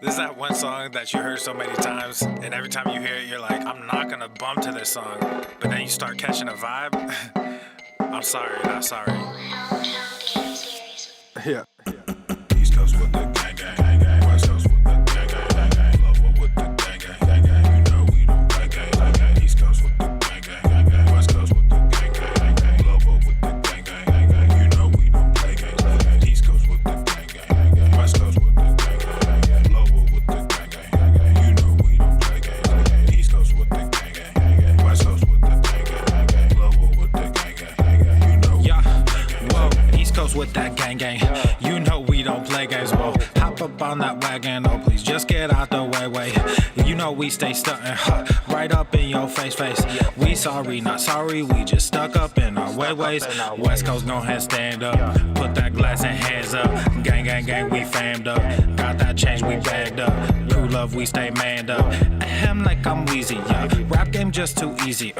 This is that one song that you heard so many times, and every time you hear it, you're like, I'm not gonna bump to this song. But then you start catching a vibe. I'm sorry, not sorry. Yeah. East Coast with the gang, gang, gang. West Coast with the gang, gang, gang. Lower with the gang, gang, gang. You know we don't play gang, gang. East Coast with the gang, gang, gang. West Coast with the gang, gang, gang. Lower with the gang, gang, gang. You know we don't play gang, gang. East Coast with the gang, gang, gang. West Coast with the gang, gang, gang. Lower with the gang, gang, gang. You know we don't play gang, gang. East Coast with the gang, gang, gang. West Coast with the gang, gang, gang. Lower with the gang, gang, gang. You know we don't play gang, Whoa, East Coast with that gang gang. You know we don't play games, whoa. Hop up on that wagon, oh please just get out the way. You know we stay stuntin', right up in your face. We sorry, not sorry, we just stuck up in our ways. West Coast gon' ahead, stand up, put that glass and hands up. Gang, gang, gang, we fammed up. Got that change, we bagged up. Crew love, we stay manned up. Ahem like I'm Weezy, yeah. Rap game just too easy,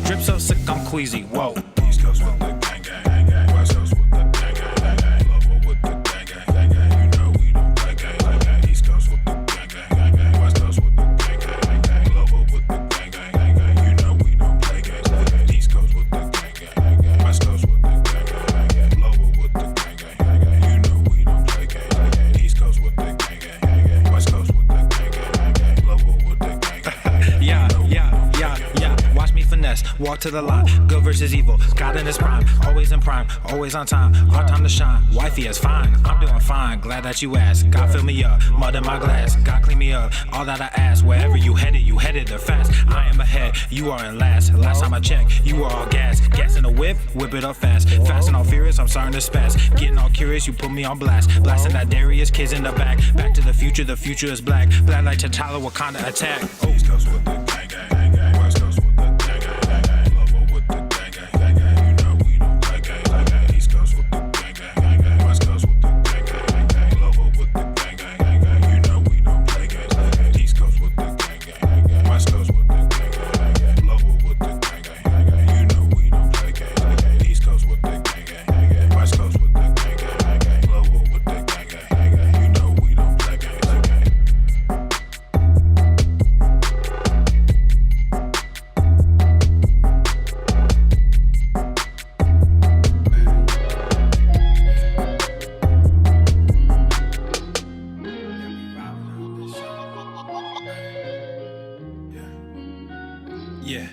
drip so sick I'm queasy, whoa. East Coast with the gang, gang, gang. West Coast with the gang, gang, gang. Lower with the gang, gang, gang. You know we don't play gang, gang. East Coast with the gang, gang, gang. West Coast with the gang, gang, gang. Lower with the gang, gang, gang. You know we don't play gang, gang. East Coast with the gang, gang, gang. West Coast with the gang, gang, gang. Lower with the gang, gang, gang. You know we don't play gang, gang. East Coast with the gang, gang, gang. West Coast with the gang, gang, gang. Lower with the gang, gang, gang. Yeah. Watch me finesse, walk to the line. Good versus evil, God in his prime. Always in prime, always on time. Our time to shine, wifey is fine. I'm doing fine, glad that you asked. God fill me up, mud in my glass. God clean me up, all that I ask. Wherever you headed there fast. I am ahead, you are in last. Last time I checked, you were all gas. Gas in the whip it up fast. Fast and all furious, I'm starting to spaz. Getting all curious, you put me on blast. Blasting that Darius, kids in the back. Back to the future is black. Black like T'Challa, Wakanda attack. East Coast with the gang, gang, gang. West Coast with the gang, gang, gang. Lower with the gang, gang, gang. You know we don't play gang, gang. East Coast with the gang, gang, gang. West Coast with the gang, gang, gang. Lower with the gang, gang, gang. You know we don't play gang, gang. East Coast with the gang, gang, gang. West Coast with the gang, gang, gang. Lower with the gang, gang, gang. You know we don't play gang, gang. East Coast with the gang, gang, gang. West Coast with the gang, gang, gang. Lower with the gang, gang, gang. You know we don't play gang, gang. Yeah,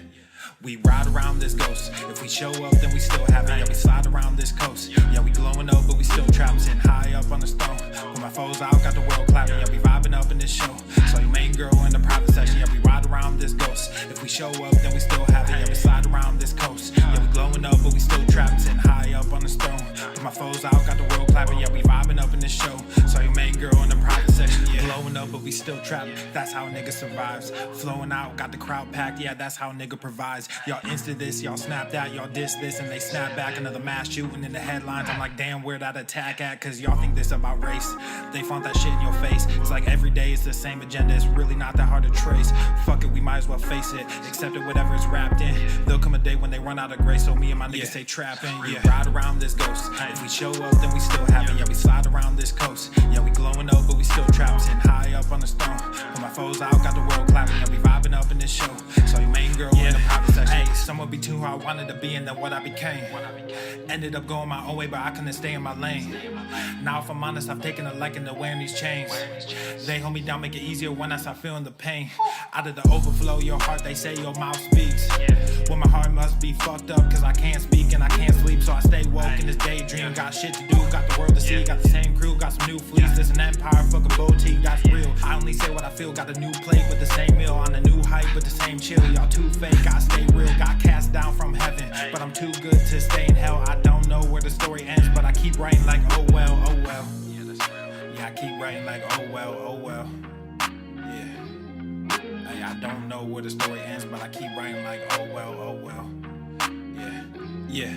we ride around this ghost. If we show up, then we still have it. Yeah, we slide around this coast. Yeah, we glowing up, but we still trapped. Sitting high up on the stone. When my foes out, got the world clapping. Yeah, we vibing up in this show. So your main girl in the private section. Yeah, we ride around this ghost. If we show up, then we still have it. Yeah, we slide around this coast. Yeah, we glowing up, but we still trapped. Sitting high up on the stone. When my foes out, got the world clapping. Yeah, we vibing up in this show. So your main girl in the private section. Yeah, glowing up, but we still trapped. That's how a nigga survives. Flowing out, got the crowd packed. Yeah, that's how a nigga provides. Y'all insta this, y'all snap that, y'all diss this, and they snap back. Another mass shooting in the headlines. I'm like, damn, where that attack at? Cause y'all think this about race. They font that shit in your face. It's like every day it's the same agenda. It's really not that hard to trace. Fuck it, we might as well face it. Accept it, whatever it's wrapped in. There'll come a day when they run out of grace. So me and my niggas stay trapping. Yeah, ride around this ghost. If we show up, then we still have it. Yeah, we slide around this coast. Yeah, we glowing up, but we still trapped. Sitting high up on the stone. When my foes out, got the world clapping. Yeah, we vibing up in this show. So your main girl in the private section. Hey, someone be too who I wanted to be and then what I became. Ended up going my own way, but I couldn't stay in my lane. Now if I'm honest, I've taken a liking to wearing these chains. They hold me down, make it easier when I start feeling the pain. Out of the overflow, your heart, they say your mouth speaks. Well, my heart must be fucked up, cause I can't speak and I can't sleep. So I stay woke in this daydream. Got shit to do, got the world to see. Got the same crew, got some new fleets. There's an empire, fuck a boutique, that's real. I only say what I feel, got a new plate with the same meal. On a new hype with the same chill. Y'all too fake, I stay real. Got cast down from heaven, but I'm too good to stay in hell. I don't know where the story ends, but I keep writing like oh well, oh well. Yeah, I keep writing like oh well, oh well. Yeah, hey, I don't know where the story ends, but I keep writing like oh well, oh well. Yeah,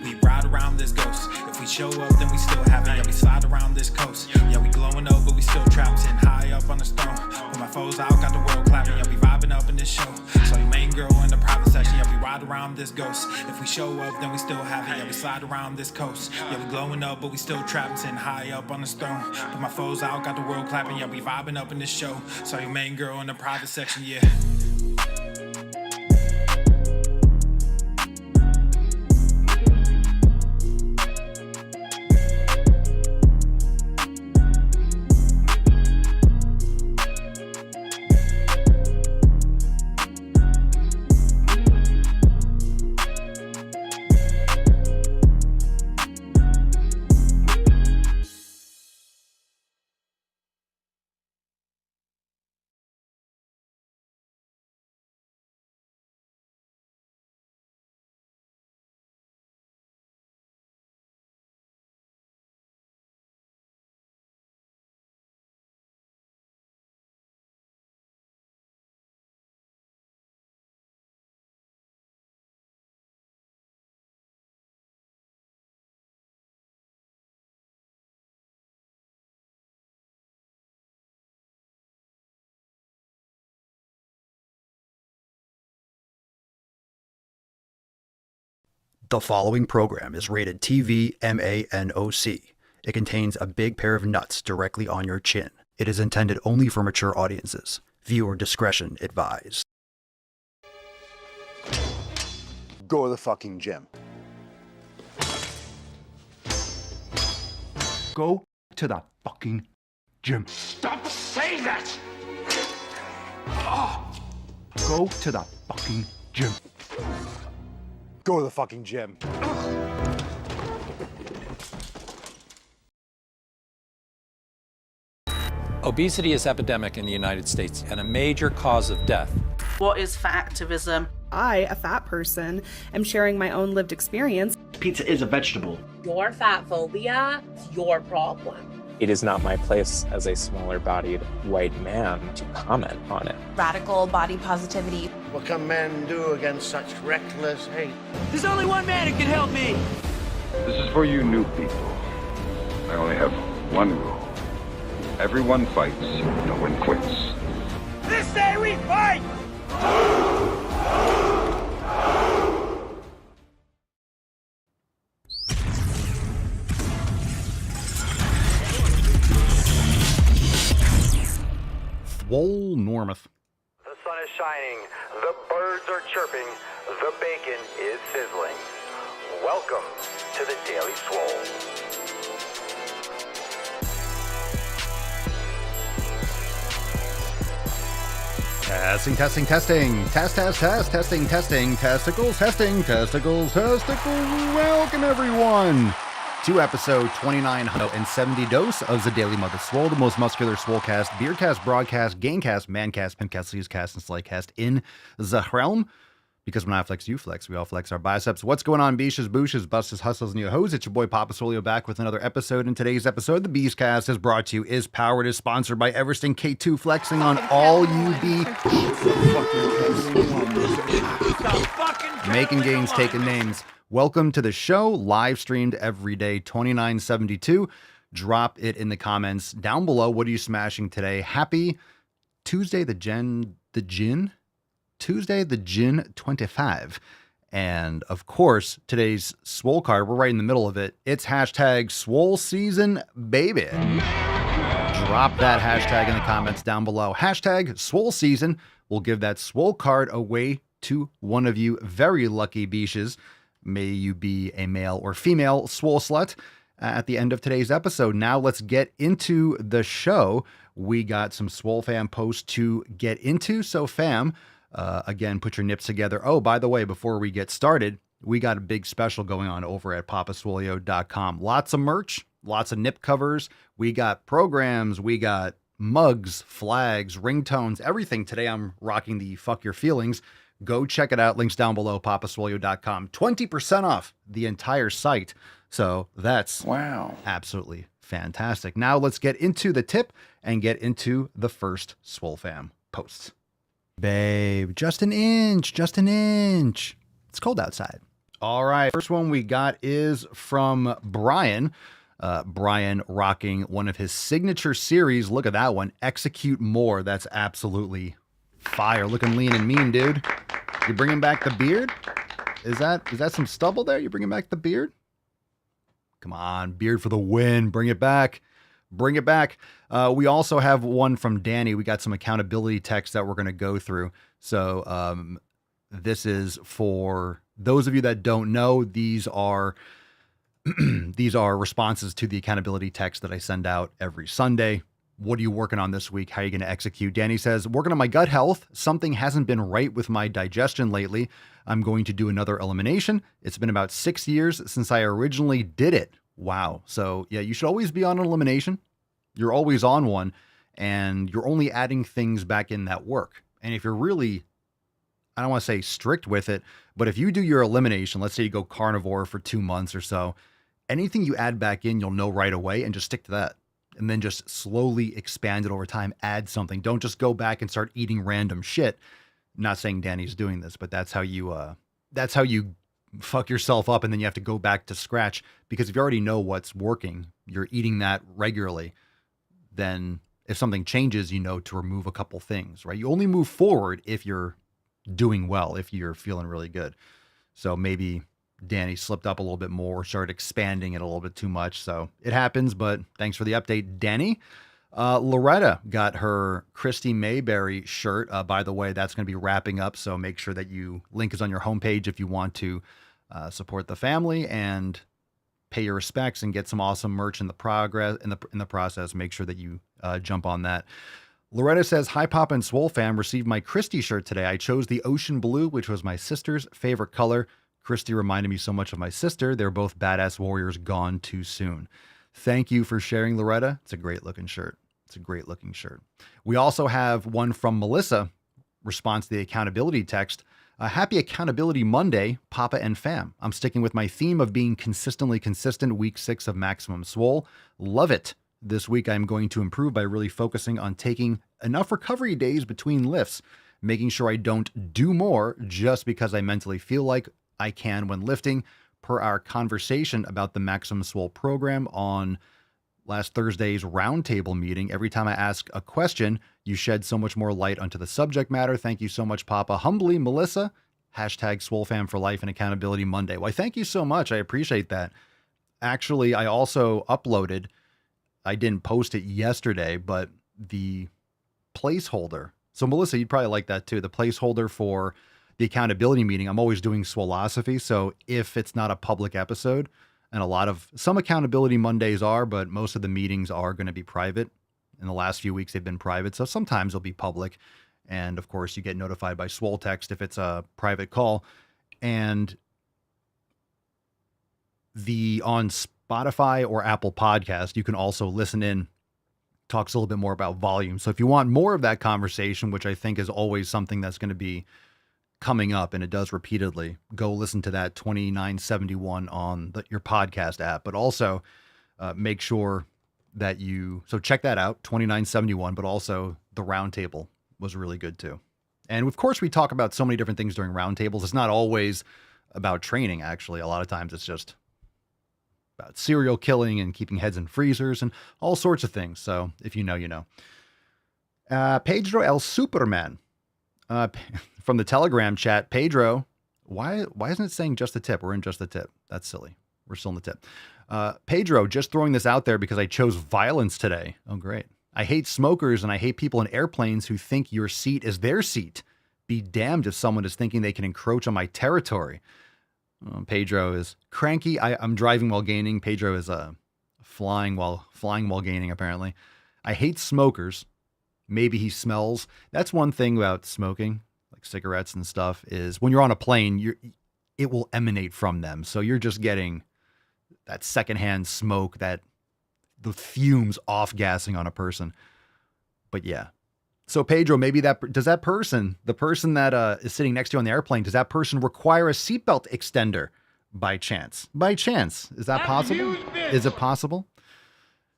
we ride around this ghost. If we show up, then we still have it. Yeah, we slide around this coast. Yeah, we glowing up, but we still trapped, sitting high up on the stone. With my foes out, got the world clapping. Yeah, we vibing up in this show. So your main girl in the private section. Yeah, we ride around this ghost. If we show up, then we still have it. Yeah, we slide around this coast. Yeah, we glowing up, but we still trapped, sitting high up on the stone. With my foes out, got the world clapping. Yeah, we vibing up in this show. So your main girl in the private section. Yeah. The following program is rated TV MANOC. It contains a big pair of nuts directly on your chin. It is intended only for mature audiences. Viewer discretion advised. Go to the fucking gym. Go to the fucking gym. Stop saying that! Go to the fucking gym. Go to the fucking gym. Obesity is epidemic in the United States and a major cause of death. What is fat activism? I, a fat person, am sharing my own lived experience. Pizza is a vegetable. Your fat phobia is your problem. It is not my place as a smaller-bodied white man to comment on it. Radical body positivity. What can men do against such reckless hate? There's only one man who can help me. This is for you new people. I only have one rule. Everyone fights, no one quits. This day we fight! Swole Normuth. The sun is shining, the birds are chirping, the bacon is sizzling. Welcome to the Daily Swole. Testing. Testing, testicles, testicles. Welcome, everyone, to episode 2970 dose of the Daily Mother Swole, the most muscular swolecast, beercast, broadcast, gamecast, mancast, pimpcast, sleazecast, and slycast in the realm. Because when I flex, you flex. We all flex our biceps. What's going on, beaches, booshes, busses, hustles, and you hoes? It's your boy Papa Swolio back with another episode. In today's episode, the Beastcast is brought to you, is powered, is sponsored by Eversting K2, flexing on all you be. Making gains, taking names. Welcome to the show, live streamed every day, 2972. Drop it in the comments down below. What are you smashing today? Happy Tuesday, Tuesday, the Gin 25. And of course, today's Swole card, we're right in the middle of it. It's hashtag Swole Season, baby. Drop that hashtag in the comments down below. Hashtag Swole Season. We'll give that Swole card away to one of you very lucky beaches. May you be a male or female Swole slut at the end of today's episode. Now let's get into the show. We got some Swole fam posts to get into. So fam, again, put your nips together. Oh, by the way, before we get started, we got a big special going on over at papaswolio.com. Lots of merch, lots of nip covers. We got programs. We got mugs, flags, ringtones, everything. Today I'm rocking the Fuck Your Feelings. Go check it out. Links down below, papaswolio.com. 20% off the entire site. So that's absolutely fantastic. Now let's get into the tip and get into the first Swole fam posts. Babe, just an inch. It's cold outside. All right. First one we got is from Brian. Brian rocking one of his signature series. Look at that one. Execute More. That's absolutely fire. Looking lean and mean, dude. You bringing back the beard? Is that some stubble there? You bringing back the beard? Come on, beard for the win. Bring it back. Bring it back. We also have one from Danny. We got some accountability text that we're going to go through. So this is for those of you that don't know. These are these are responses to the accountability text that I send out every Sunday. What are you working on this week? How are you going to execute? Danny says, working on my gut health. Something hasn't been right with my digestion lately. I'm going to do another elimination. It's been about 6 years since I originally did it. Wow. So yeah, you should always be on an elimination. You're always on one, and you're only adding things back in that work. And if you're really, I don't want to say strict with it, but if you do your elimination, let's say you go carnivore for 2 months or so, anything you add back in, you'll know right away and just stick to that. And then just slowly expand it over time, add something. Don't just go back and start eating random shit. I'm not saying Danny's doing this, but that's how you fuck yourself up, and then you have to go back to scratch, because if you already know what's working, you're eating that regularly, then if something changes, you know to remove a couple things, right? You only move forward if you're doing well, if you're feeling really good. So maybe Danny slipped up a little bit more, started expanding it a little bit too much. So it happens, but thanks for the update, Danny. Loretta got her Christy Mayberry shirt. By the way, that's going to be wrapping up. So make sure that link is on your homepage if you want to support the family and pay your respects and get some awesome merch in the process. Make sure that you jump on that. Loretta says, hi, Pop and Swole fam. Received my Christy shirt today. I chose the ocean blue, which was my sister's favorite color. Christy reminded me so much of my sister. They're both badass warriors gone too soon. Thank you for sharing, Loretta. It's a great looking shirt. We also have one from Melissa, response to the accountability text. Happy Accountability Monday, Papa and fam. I'm sticking with my theme of being consistently consistent. Week 6 of Maximum Swole. Love it. This week I'm going to improve by really focusing on taking enough recovery days between lifts, making sure I don't do more just because I mentally feel like I can when lifting, per our conversation about the Maximum Swole program on last Thursday's roundtable meeting. Every time I ask a question, you shed so much more light onto the subject matter. Thank you so much, Papa. Humbly, Melissa. Hashtag SwoleFam for life and Accountability Monday. Why, thank you so much. I appreciate that. Actually, I also uploaded, I didn't post it yesterday, but the placeholder. So Melissa, you'd probably like that too. The placeholder for the accountability meeting. I'm always doing Swolosophy. So if it's not a public episode, and some accountability Mondays are, but most of the meetings are going to be private. In the last few weeks, they've been private. So sometimes they'll be public. And of course, you get notified by Swole Text if it's a private call. And on Spotify or Apple Podcast, you can also listen in. Talks a little bit more about volume. So if you want more of that conversation, which I think is always something that's going to be coming up, and it does repeatedly, go listen to that 2971 on your podcast app. But also make sure that so check that out, 2971, but also the roundtable was really good too. And of course, we talk about so many different things during roundtables. It's not always about training, actually. A lot of times it's just about serial killing and keeping heads in freezers and all sorts of things. So if you know, you know. Pedro El Superman. From the Telegram chat, Pedro, why isn't it saying just the tip? We're in just the tip. That's silly. We're still in the tip. Pedro, just throwing this out there because I chose violence today. Oh, great. I hate smokers and I hate people in airplanes who think your seat is their seat. Be damned if someone is thinking they can encroach on my territory. Pedro is cranky. I'm driving while gaining. Pedro is flying while gaining, apparently. I hate smokers. Maybe he smells. That's one thing about smoking, like cigarettes and stuff, is when you're on a plane, it will emanate from them. So you're just getting that secondhand smoke, the fumes off gassing on a person. But yeah. So Pedro, maybe the person that is sitting next to you on the airplane, does that person require a seatbelt extender by chance? By chance. Is that possible? Is it possible?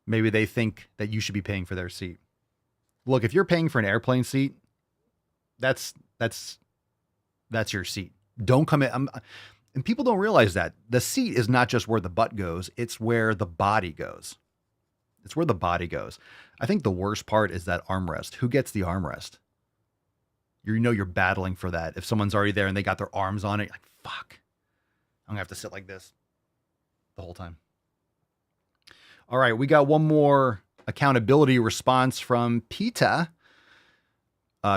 Maybe they think that you should be paying for their seat. Look, if you're paying for an airplane seat, that's your seat. Don't come in. And people don't realize that the seat is not just where the butt goes, it's where the body goes. It's where the body goes. I think the worst part is that armrest. Who gets the armrest? You know you're battling for that. If someone's already there and they got their arms on it, you're like, fuck. I'm going to have to sit like this the whole time. All right, we got one more accountability response from Peta.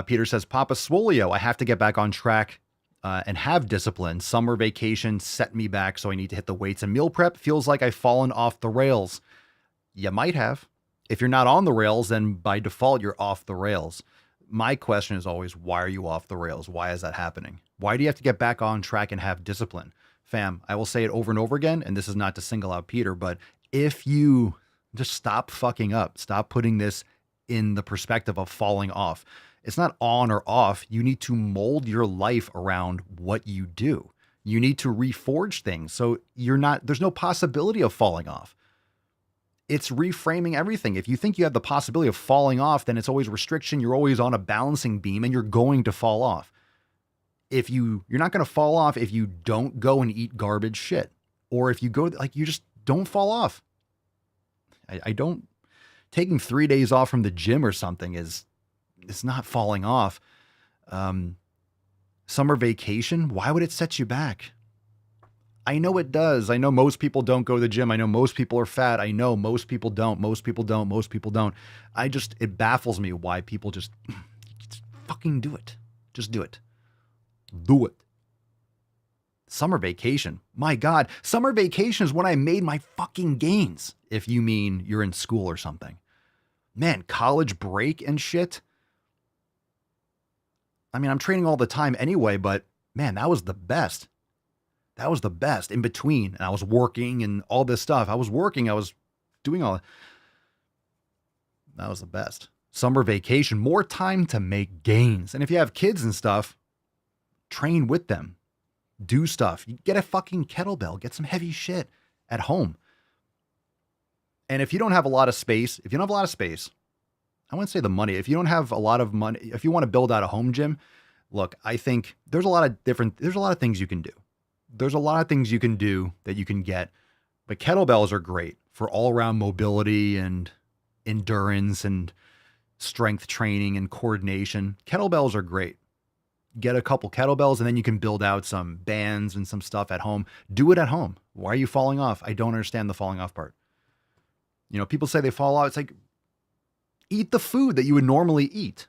Peter says, Papa Swolio, I have to get back on track and have discipline. Summer vacation set me back, so I need to hit the weights and meal prep. Feels like I've fallen off the rails. You might have. If you're not on the rails, then by default, you're off the rails. My question is always, why are you off the rails? Why is that happening? Why do you have to get back on track and have discipline? Fam, I will say it over and over again, and this is not to single out Peter, but if you just stop fucking up, stop putting this in the perspective of falling off. It's not on or off. You need to mold your life around what you do. You need to reforge things. So there's no possibility of falling off. It's reframing everything. If you think you have the possibility of falling off, then it's always restriction. You're always on a balancing beam and you're going to fall off. You're not going to fall off if you don't go and eat garbage shit. Or if you go, you just don't fall off. I don't, taking 3 days off from the gym or something it's not falling off. Summer vacation, why would it set you back? I know it does. I know most people don't go to the gym. I know most people are fat. I know most people don't. Most people don't. It baffles me why people just fucking do it. Just do it. Do it. Summer vacation. My God. Summer vacation is when I made my fucking gains. If you mean you're in school or something. Man, college break and shit. I mean, I'm training all the time anyway, but man, that was the best. That was the best in between. And I was working and all this stuff. I was working. I was doing all that was the best. Summer vacation, more time to make gains. And if you have kids and stuff, train with them. Do stuff. You get a fucking kettlebell. Get some heavy shit at home. And if you don't have a lot of space, I wouldn't say the money. If you don't have a lot of money, if you want to build out a home gym, look, I think there's a lot of things you can do. There's a lot of things you can do that you can get, but kettlebells are great for all around mobility and endurance and strength training and coordination. Kettlebells are great. Get a couple kettlebells and then you can build out some bands and some stuff at home. Do it at home. Why are you falling off? I don't understand the falling off part. You know, people say they fall off. It's like, eat the food that you would normally eat.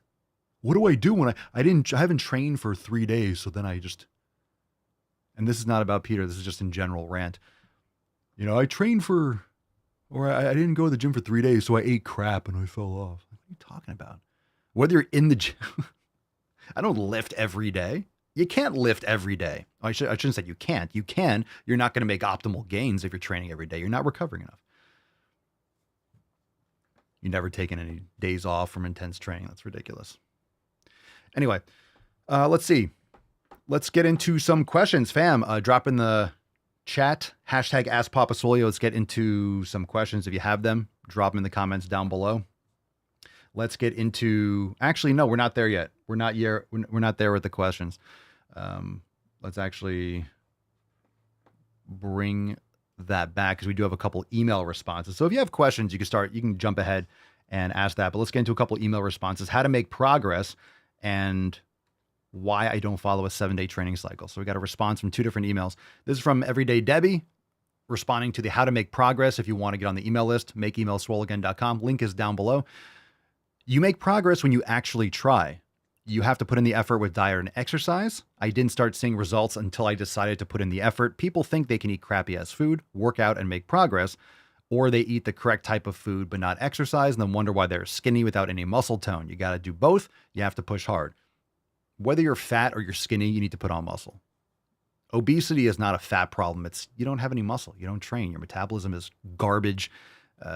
What do I do when I haven't trained for 3 days? So then and this is not about Peter. This is just in general rant. You know, I trained I didn't go to the gym for 3 days. So I ate crap and I fell off. What are you talking about? Whether you're in the gym, I don't lift every day. You can't lift every day. I shouldn't say you can't. You can. You're not going to make optimal gains if you're training every day. You're not recovering enough. You've never taken any days off from intense training. That's ridiculous. Anyway, let's see. Let's get into some questions, fam. Drop in the chat, hashtag AskPapaSwolio. Let's get into some questions. If you have them, drop them in the comments down below. Let's get into, actually, no, we're not there yet. We're not there with the questions. Let's actually bring that back because we do have a couple email responses. So if you have questions, you can jump ahead and ask that. But let's get into a couple email responses. How to make progress and why I don't follow a 7-day training cycle. So we got a response from 2 different emails. This is from Everyday Debbie responding to the how to make progress. If you want to get on the email list, makeemailswoleagain.com. Link is down below. You make progress when you actually try. You have to put in the effort with diet and exercise. I didn't start seeing results until I decided to put in the effort. People think they can eat crappy ass food, work out and make progress, or they eat the correct type of food but not exercise and then wonder why they're skinny without any muscle tone. You got to do both. You have to push hard. Whether you're fat or you're skinny, you need to put on muscle. Obesity is not a fat problem. It's you don't have any muscle. You don't train. Your metabolism is garbage.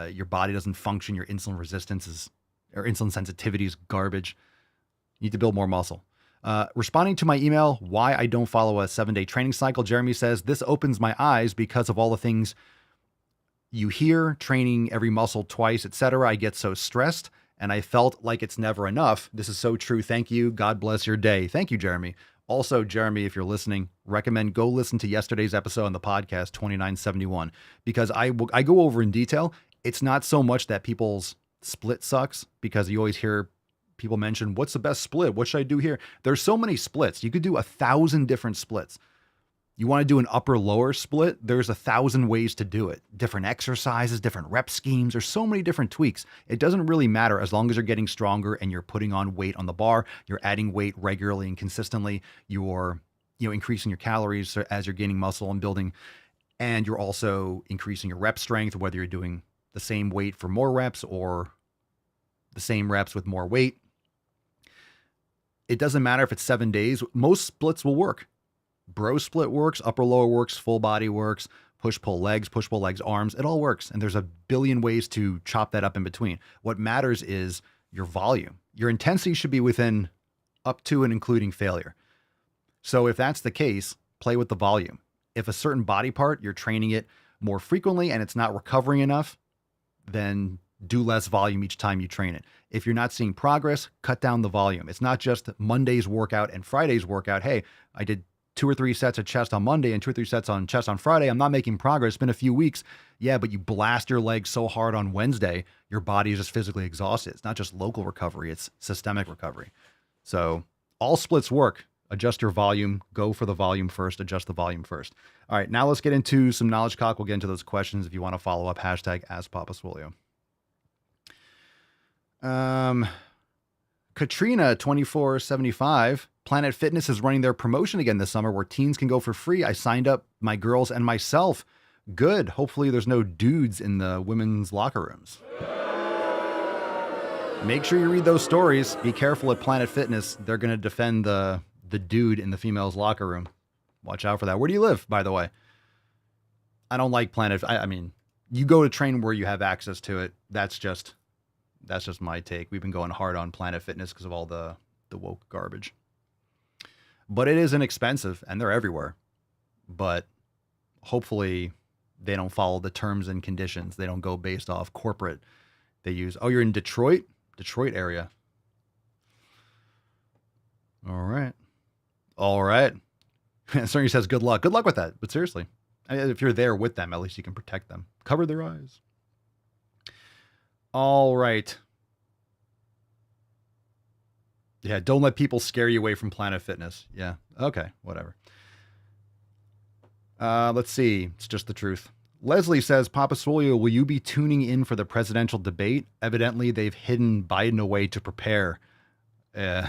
Your body doesn't function. Your insulin resistance or insulin sensitivity is garbage. You need to build more muscle. Responding to my email, why I don't follow a 7-day training cycle, Jeremy says, this opens my eyes because of all the things you hear, training every muscle twice, etc. I get so stressed and I felt like it's never enough. This is so true. Thank you. God bless your day. Thank you, Jeremy. Also, Jeremy, if you're listening, recommend go listen to yesterday's episode on the podcast 2971 because I go over in detail. It's not so much that people's split sucks because you always hear people mention, what's the best split? What should I do here? There's so many splits. You could do 1,000 different splits. You want to do an upper lower split? There's 1,000 ways to do it. Different exercises, different rep schemes. There's so many different tweaks. It doesn't really matter as long as you're getting stronger and you're putting on weight on the bar. You're adding weight regularly and consistently. You're, increasing your calories as you're gaining muscle and building. And you're also increasing your rep strength, whether you're doing the same weight for more reps or the same reps with more weight. It doesn't matter if it's 7 days. Most splits will work. Bro split works, upper lower works, full body works, push pull legs, arms. It all works. And there's a billion ways to chop that up in between. What matters is your volume. Your intensity should be within up to and including failure. So if that's the case, play with the volume. If a certain body part, you're training it more frequently and it's not recovering enough, then do less volume each time you train it. If you're not seeing progress, cut down the volume. It's not just Monday's workout and Friday's workout. Hey, I did 2 or 3 sets of chest on Monday and 2 or 3 sets on chest on Friday. I'm not making progress. It's been a few weeks. Yeah, but you blast your legs so hard on Wednesday, your body is just physically exhausted. It's not just local recovery, it's systemic recovery. So all splits work. Adjust your volume. Go for the volume first. Adjust the volume first. All right, now let's get into some knowledge cock. We'll get into those questions if you want to follow up. Hashtag AskPapaSwolio. Katrina 2475. Planet Fitness is running their promotion again this summer where teens can go for free. I signed up my girls and myself. Good. Hopefully there's no dudes in the women's locker rooms. Make sure you read those stories. Be careful at Planet Fitness. They're going to defend the dude in the female's locker room. Watch out for that. Where do you live, by the way? I don't like Planet. I mean, you go to train where you have access to it. That's just my take. We've been going hard on Planet Fitness because of all the woke garbage. But it is inexpensive and they're everywhere. But hopefully they don't follow the terms and conditions. They don't go based off corporate. They use, oh, you're in Detroit area. All right. Cerny says, good luck. Good luck with that. But seriously, if you're there with them, at least you can protect them. Cover their eyes. All right. Yeah, don't let people scare you away from Planet Fitness. Yeah, okay, whatever. Let's see. It's just the truth. Leslie says, Papa Swolio, will you be tuning in for the presidential debate? Evidently, they've hidden Biden away to prepare. I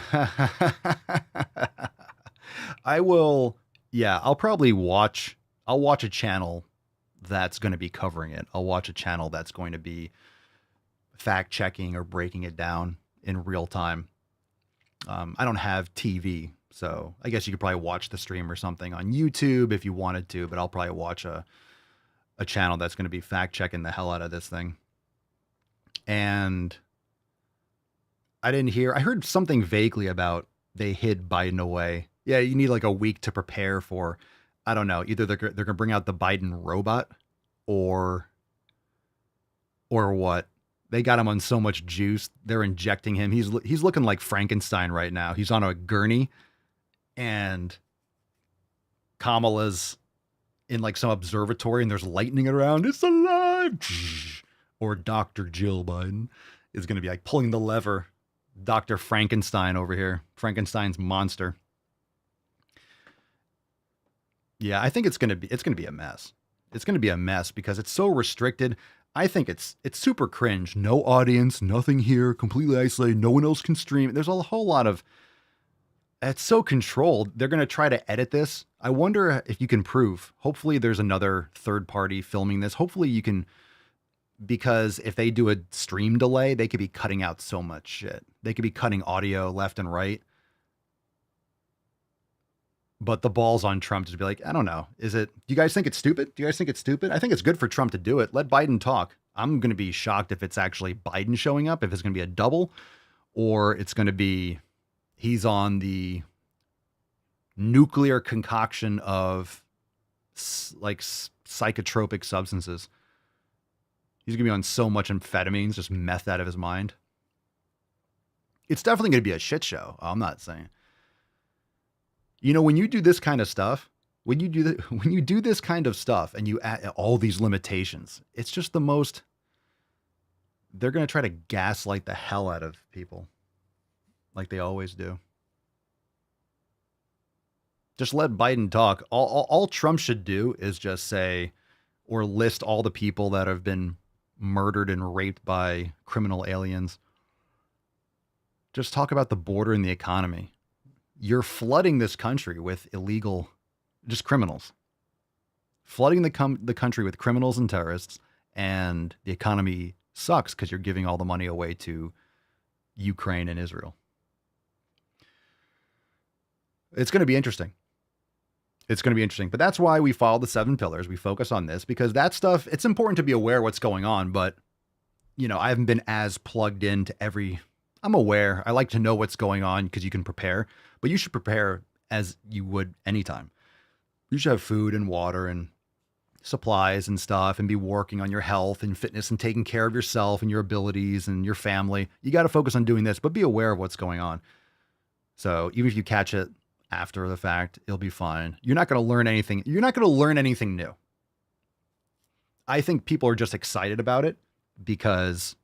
will. Yeah, I'll probably watch. I'll watch a channel that's going to be covering it. I'll watch a channel that's going to be fact checking or breaking it down in real time. I don't have TV, so I guess you could probably watch the stream or something on YouTube if you wanted to, but I'll probably watch a channel that's going to be fact checking the hell out of this thing. And I heard something vaguely about they hid Biden away. Yeah, you need like a week to prepare for, I don't know, either they're going to bring out the Biden robot or what. They got him on so much juice. They're injecting him. He's looking like Frankenstein right now. He's on a gurney and Kamala's in like some observatory and there's lightning around. It's alive. Or Dr. Jill Biden is going to be like pulling the lever. Dr. Frankenstein over here. Frankenstein's monster. Yeah, I think it's going to be a mess. It's going to be a mess because it's so restricted. I think it's super cringe. No audience, nothing here, completely isolated. No one else can stream. There's a whole lot of, it's so controlled. They're going to try to edit this. I wonder if you can prove, hopefully there's another third party filming this. Hopefully you can, because if they do a stream delay, they could be cutting out so much shit. They could be cutting audio left and right. But the ball's on Trump to be like, I don't know. Do you guys think it's stupid? I think it's good for Trump to do it. Let Biden talk. I'm going to be shocked if it's actually Biden showing up, if it's going to be a double, or it's going to be he's on the nuclear concoction of like psychotropic substances. He's going to be on so much amphetamines, just meth out of his mind. It's definitely going to be a shit show. I'm not saying. When you do this kind of stuff, when you do this kind of stuff and you add all these limitations, it's just the most. They're going to try to gaslight the hell out of people, like they always do. Just let Biden talk. All Trump should do is just say, or list all the people that have been murdered and raped by criminal aliens. Just talk about the border and the economy. You're flooding this country with illegal, just criminals. Flooding the country with criminals and terrorists, and the economy sucks because you're giving all the money away to Ukraine and Israel. It's going to be interesting. It's going to be interesting. But that's why we follow the 7 pillars. We focus on this because that stuff, it's important to be aware of what's going on. But, I haven't been as plugged into I'm aware. I like to know what's going on because you can prepare. But you should prepare as you would anytime. You should have food and water and supplies and stuff and be working on your health and fitness and taking care of yourself and your abilities and your family. You got to focus on doing this, but be aware of what's going on. So even if you catch it after the fact, it'll be fine. You're not going to learn anything. You're not going to learn anything new. I think people are just excited about it because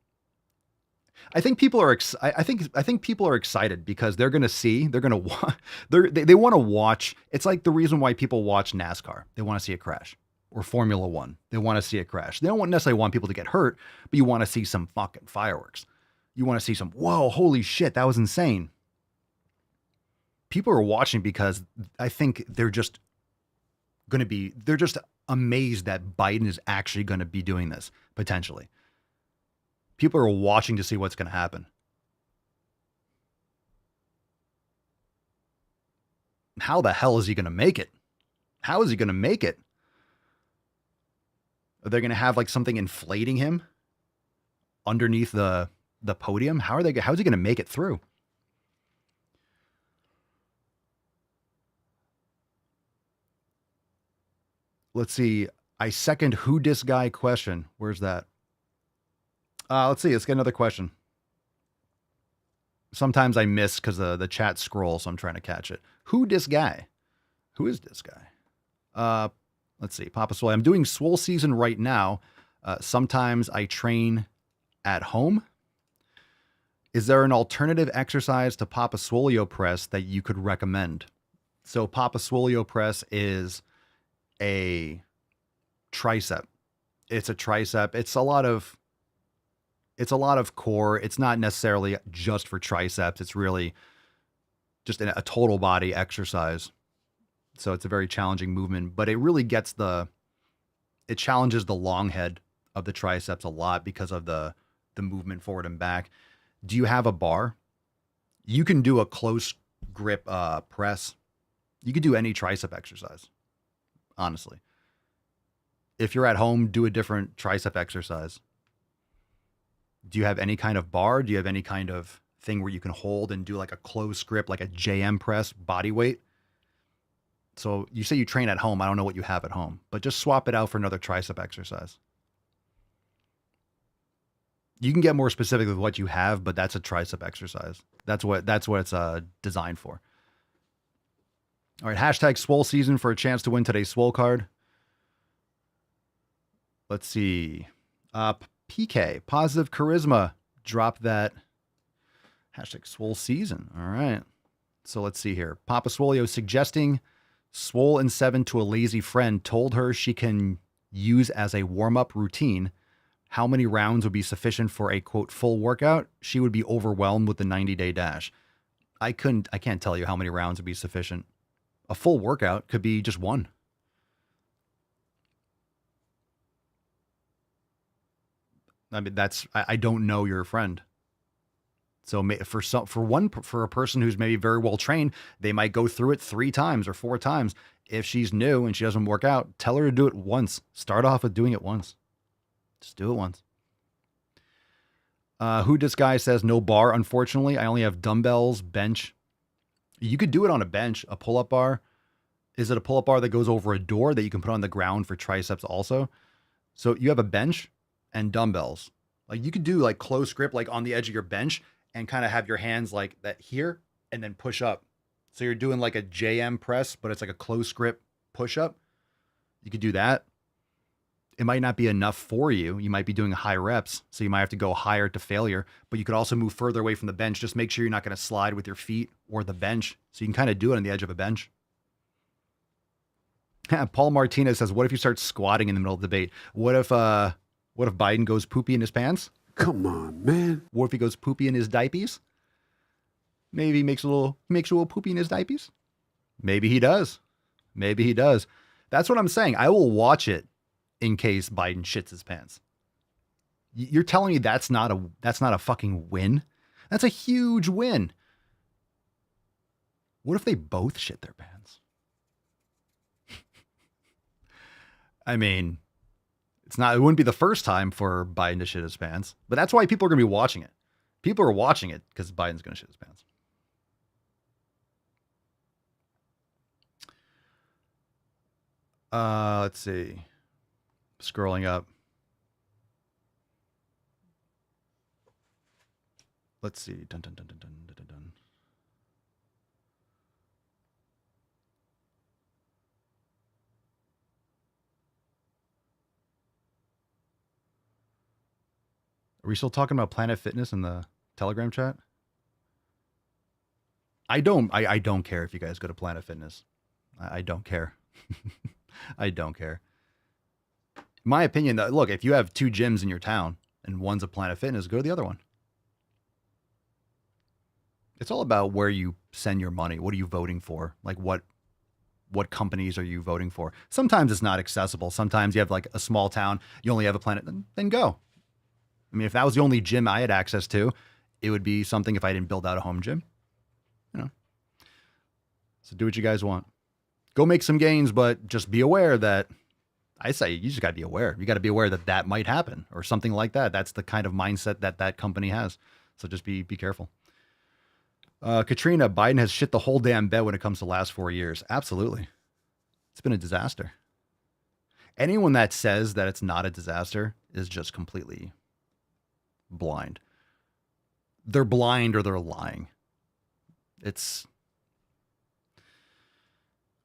I think people are I think people are excited because they're going to see, they want to watch. It's like the reason why people watch NASCAR. They want to see a crash, or Formula 1. They want to see a crash. They don't necessarily want people to get hurt, but you want to see some fucking fireworks. You want to see some, whoa, holy shit, that was insane. People are watching because I think they're just amazed that Biden is actually going to be doing this, potentially. People are watching to see what's going to happen. How the hell is he going to make it? How is he going to make it? Are they going to have like something inflating him underneath the podium? How's he going to make it through? Let's see. I second who dis guy question. Where's that? Let's see. Let's get another question. Sometimes I miss because the chat scrolls, so I'm trying to catch it. Who dis guy? Who is this guy? Let's see. Papa Swole. I'm doing swole season right now. Sometimes I train at home. Is there an alternative exercise to Papa Swolio press that you could recommend? So Papa Swolio press is a tricep. It's a tricep. It's a lot of core. It's not necessarily just for triceps. It's really just a total body exercise. So it's a very challenging movement, but it really it challenges the long head of the triceps a lot because of the movement forward and back. Do you have a bar? You can do a close grip press. You could do any tricep exercise, honestly. If you're at home, do a different tricep exercise. Do you have any kind of bar? Do you have any kind of thing where you can hold and do like a close grip, like a JM press, body weight? So you say you train at home. I don't know what you have at home, but just swap it out for another tricep exercise. You can get more specific with what you have, but that's a tricep exercise. That's what it's designed for. All right, hashtag swole season for a chance to win today's swole card. Let's see. PK, positive charisma. Drop that. Hashtag swole season. All right. So let's see here. Papa Swolio suggesting swole and 7 to a lazy friend told her she can use as a warm-up routine. How many rounds would be sufficient for a, quote, full workout? She would be overwhelmed with the 90-day dash. I can't tell you how many rounds would be sufficient. A full workout could be just one. I mean, I don't know your friend. So for a person who's maybe very well trained, they might go through it 3 times or 4 times. If she's new and she doesn't work out, tell her to do it once. Start off with doing it once. Just do it once. Who this guy says no bar, unfortunately. I only have dumbbells, bench. You could do it on a bench, a pull-up bar. Is it a pull-up bar that goes over a door that you can put on the ground for triceps also? So you have a bench and dumbbells. Like you could do like close grip, like on the edge of your bench and kind of have your hands like that here and then push up So you're doing like a JM press, but it's like a close grip push-up. You could do that. It might not be enough for you. You might be doing high reps, so you might have to go higher to failure, but you could also move further away from the bench. Just make sure you're not going to slide with your feet or the bench, so you can kind of do it on the edge of a bench. Paul Martinez says, what if you start squatting in the middle of the debate? What if Biden goes poopy in his pants? Come on, man. What if he goes poopy in his diapers? Maybe he makes a little poopy in his diapers. Maybe he does. Maybe he does. That's what I'm saying. I will watch it in case Biden shits his pants. You're telling me that's not a fucking win? That's a huge win. What if they both shit their pants? I mean, it wouldn't be the first time for Biden to shit his pants, but that's why people are going to be watching it. People are watching it because Biden's going to shit his pants. Let's see. Scrolling up. Let's see. Dun, dun, dun, dun, dun, dun, dun. Are we still talking about Planet Fitness in the Telegram chat? I don't care if you guys go to Planet Fitness. I don't care. I don't care. My opinion, that look, if you have 2 gyms in your town and one's a Planet Fitness, go to the other one. It's all about where you send your money. What are you voting for? Like what companies are you voting for? Sometimes it's not accessible. Sometimes you have like a small town, you only have a Planet, then go. I mean, if that was the only gym I had access to, it would be something if I didn't build out a home gym. So do what you guys want. Go make some gains, but just be aware that I say you just got to be aware. You got to be aware that might happen or something like that. That's the kind of mindset that company has. So just be careful. Katrina, Biden has shit the whole damn bed when it comes to the last 4 years. Absolutely. It's been a disaster. Anyone that says that it's not a disaster is just completely blind. They're blind or they're lying.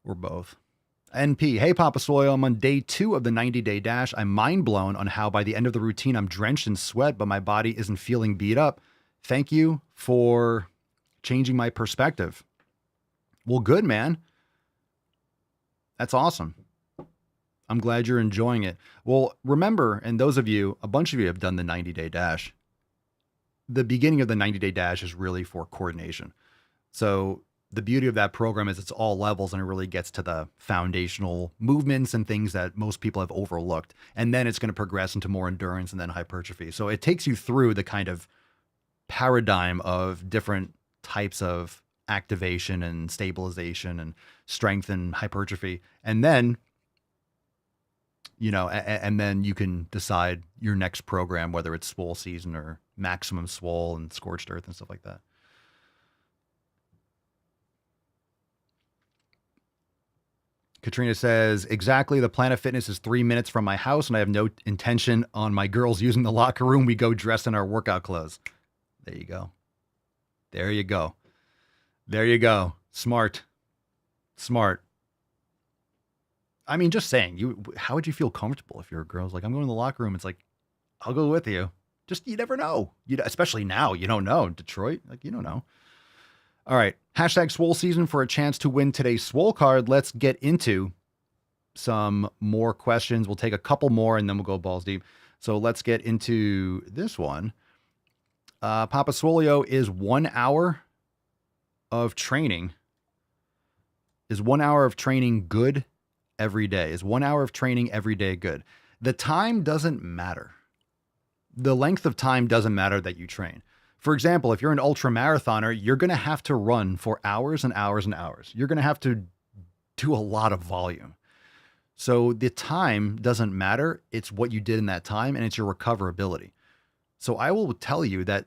We're both. NP, hey Papa Swole, I'm on day 2 of the 90-day dash. I'm mind blown on how by the end of the routine I'm drenched in sweat, but my body isn't feeling beat up. Thank you for changing my perspective. Well, good, man. That's awesome. I'm glad you're enjoying it. Well, remember, and those of you, a bunch of you have done the 90-day dash. The beginning of the 90-day dash is really for coordination. So the beauty of that program is it's all levels and it really gets to the foundational movements and things that most people have overlooked. And then it's going to progress into more endurance and then hypertrophy. So it takes you through the kind of paradigm of different types of activation and stabilization and strength and hypertrophy. And then, and then you can decide your next program, whether it's swole season or maximum swole and scorched earth and stuff like that. Katrina says, exactly. The Planet Fitness is 3 minutes from my house and I have no intention on my girls using the locker room. We go dressed in our workout clothes. There you go. There you go. There you go. Smart. I mean, just saying, how would you feel comfortable if your girl's like, I'm going to the locker room. It's like, I'll go with you. Just, you never know. Especially now, you don't know. Detroit, like, you don't know. All right. Hashtag swole season for a chance to win today's swole card. Let's get into some more questions. We'll take a couple more and then we'll go balls deep. So let's get into this one. Papa Swolio, is 1 hour of training good every day? Is 1 hour of training every day good? The time doesn't matter. The length of time doesn't matter that you train. For example, if you're an ultra marathoner, you're going to have to run for hours and hours and hours. You're going to have to do a lot of volume. So the time doesn't matter. It's what you did in that time and it's your recoverability. So I will tell you that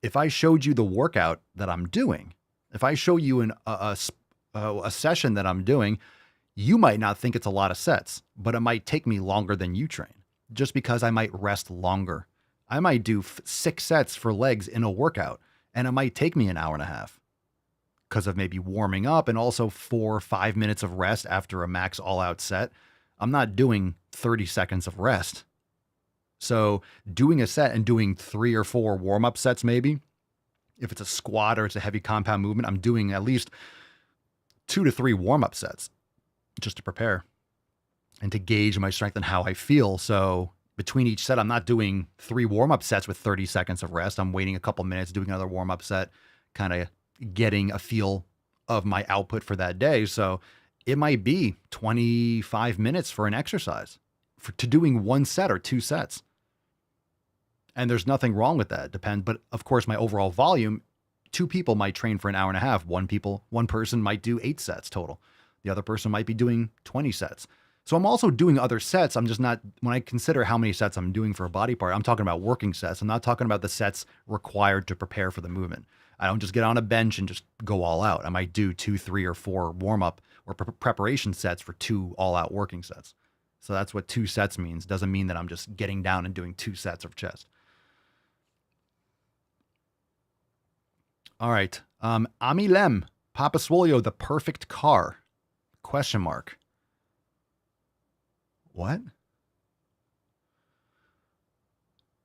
if I showed you the workout that I'm doing, if I show you a session that I'm doing, you might not think it's a lot of sets, but it might take me longer than you train just because I might rest longer. I might do 6 sets for legs in a workout and it might take me an hour and a half. because of maybe warming up and also 4 or 5 minutes of rest after a max all-out set. I'm not doing 30 seconds of rest. So doing a set and doing 3 or 4 warm-up sets maybe, if it's a squat or it's a heavy compound movement, I'm doing at least 2 to 3 warm-up sets just to prepare and to gauge my strength and how I feel. So between each set, I'm not doing 3 warm-up sets with 30 seconds of rest. I'm waiting a couple minutes, doing another warm-up set, kind of getting a feel of my output for that day. So it might be 25 minutes for an exercise to doing 1 set or 2 sets. And there's nothing wrong with that. But of course, my overall volume, 2 people might train for an hour and a half. One person might do 8 sets total. The other person might be doing 20 sets. So I'm also doing other sets. I'm just not, when I consider how many sets I'm doing for a body part, I'm talking about working sets. I'm not talking about the sets required to prepare for the movement. I don't just get on a bench and just go all out. I might do 2, 3, or 4 warm-up or preparation sets for 2 all-out working sets. So that's what 2 sets means. Doesn't mean that I'm just getting down and doing 2 sets of chest. All right. Amilem, Papa Swolio, the perfect car? Question mark. What?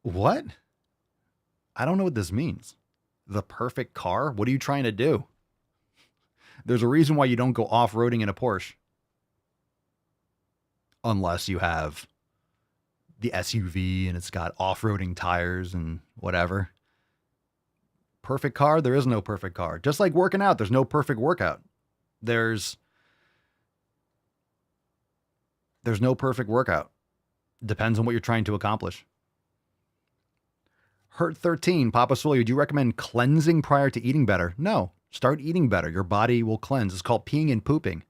What? I don't know what this means. The perfect car? What are you trying to do? There's a reason why you don't go off-roading in a Porsche. Unless you have the SUV and it's got off-roading tires and whatever. Perfect car? There is no perfect car. Just like working out, there's no perfect workout. There's no perfect workout. Depends on what you're trying to accomplish. Hurt 13, Papa Swolio, do you recommend cleansing prior to eating better? No. Start eating better. Your body will cleanse. It's called peeing and pooping.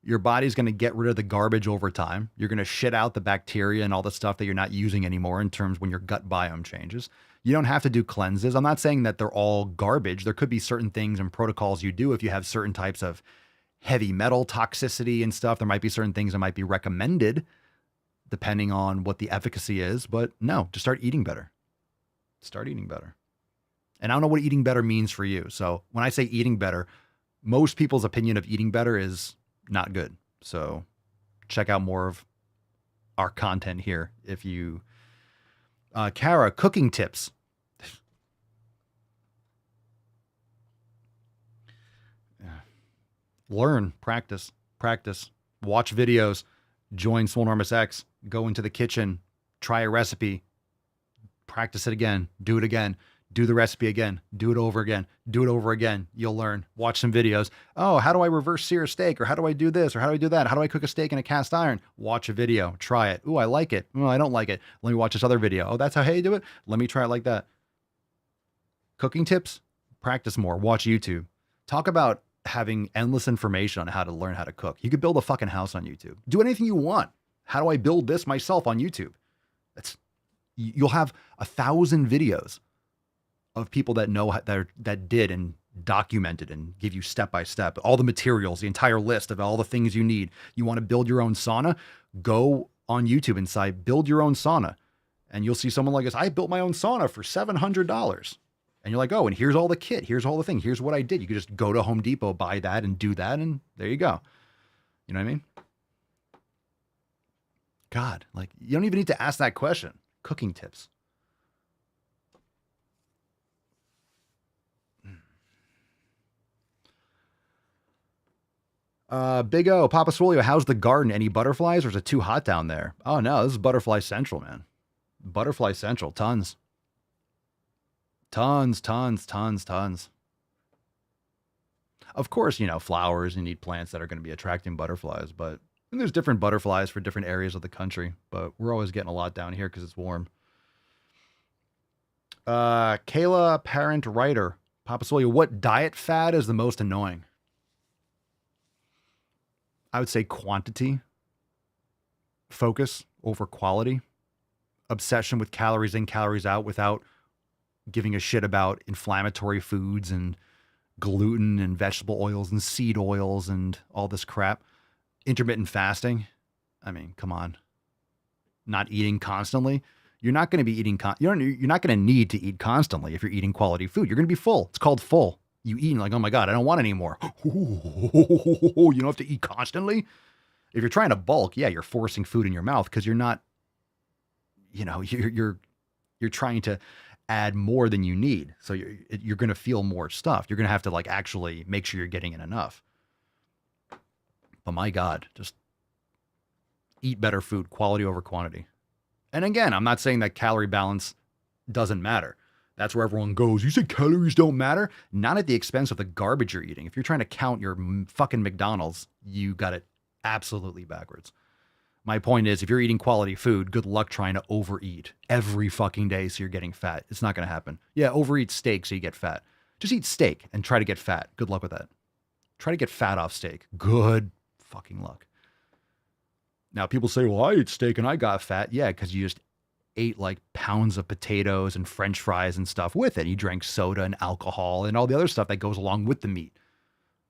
Your body's going to get rid of the garbage over time. You're going to shit out the bacteria and all the stuff that you're not using anymore in terms when your gut biome changes. You don't have to do cleanses. I'm not saying that they're all garbage. There could be certain things and protocols you do if you have certain types of heavy metal toxicity and stuff. There might be certain things that might be recommended depending on what the efficacy is. But no, just start eating better. Start eating better. And I don't know what eating better means for you. So when I say eating better, most people's opinion of eating better is not good. So check out more of our content here. If you, Kara, cooking tips. Learn, practice, watch videos, join Swolenormous X, go into the kitchen, try a recipe, practice it again, do it again, do the recipe again, do it over again, do it over again. You'll learn. Watch some videos. Oh, how do I reverse sear a steak? Or how do I do this? Or how do I do that? How do I cook a steak in a cast iron? Watch a video. Try it. Ooh, I like it. Oh, I don't like it. Let me watch this other video. Oh, that's how you do it? Let me try it like that. Cooking tips? Practice more. Watch YouTube. Talk about having endless information on how to learn how to cook. You could build a fucking house on YouTube. Do anything you want. How do I build this myself on YouTube? You'll have 1,000 videos of people that know that did and documented and give you step by step all the materials, the entire list of all the things you need. You want to build your own sauna? Go on YouTube and build your own sauna, and you'll see someone like this. I built my own sauna for $700, and you're like, oh, and here's all the kit, here's all the thing, here's what I did. You could just go to Home Depot, buy that, and do that, and there you go. You know what I mean? God, like you don't even need to ask that question. Cooking tips. Big O, Papa Swolio, how's the garden? Any butterflies, or is it too hot down there? Oh no, this is Butterfly Central, man. Butterfly Central, tons. Tons. Of course, flowers, you need plants that are going to be attracting butterflies, but there's different butterflies for different areas of the country, but we're always getting a lot down here because it's warm. Kayla, parent writer, Papa Swolio, what diet fad is the most annoying? I would say quantity, focus over quality, obsession with calories in, calories out without giving a shit about inflammatory foods and gluten and vegetable oils and seed oils and all this crap. Intermittent fasting. I mean, come on. Not eating constantly. You're not going to be eating. You're not going to need to eat constantly if you're eating quality food. You're going to be full. It's called full. You eat and like, oh my God, I don't want any more. You don't have to eat constantly. If you're trying to bulk, yeah, you're forcing food in your mouth because you're not, you're trying to add more than you need. So you're going to feel more stuff. You're going to have to like actually make sure you're getting in enough. But my God, just eat better food, quality over quantity. And again, I'm not saying that calorie balance doesn't matter. That's where everyone goes. You say calories don't matter? Not at the expense of the garbage you're eating. If you're trying to count your fucking McDonald's, you got it absolutely backwards. My point is, if you're eating quality food, good luck trying to overeat every fucking day so you're getting fat. It's not going to happen. Yeah, overeat steak so you get fat. Just eat steak and try to get fat. Good luck with that. Try to get fat off steak. Good fucking luck. Now, people say, well, I ate steak and I got fat. Yeah, because you just ate like pounds of potatoes and French fries and stuff with it. You drank soda and alcohol and all the other stuff that goes along with the meat.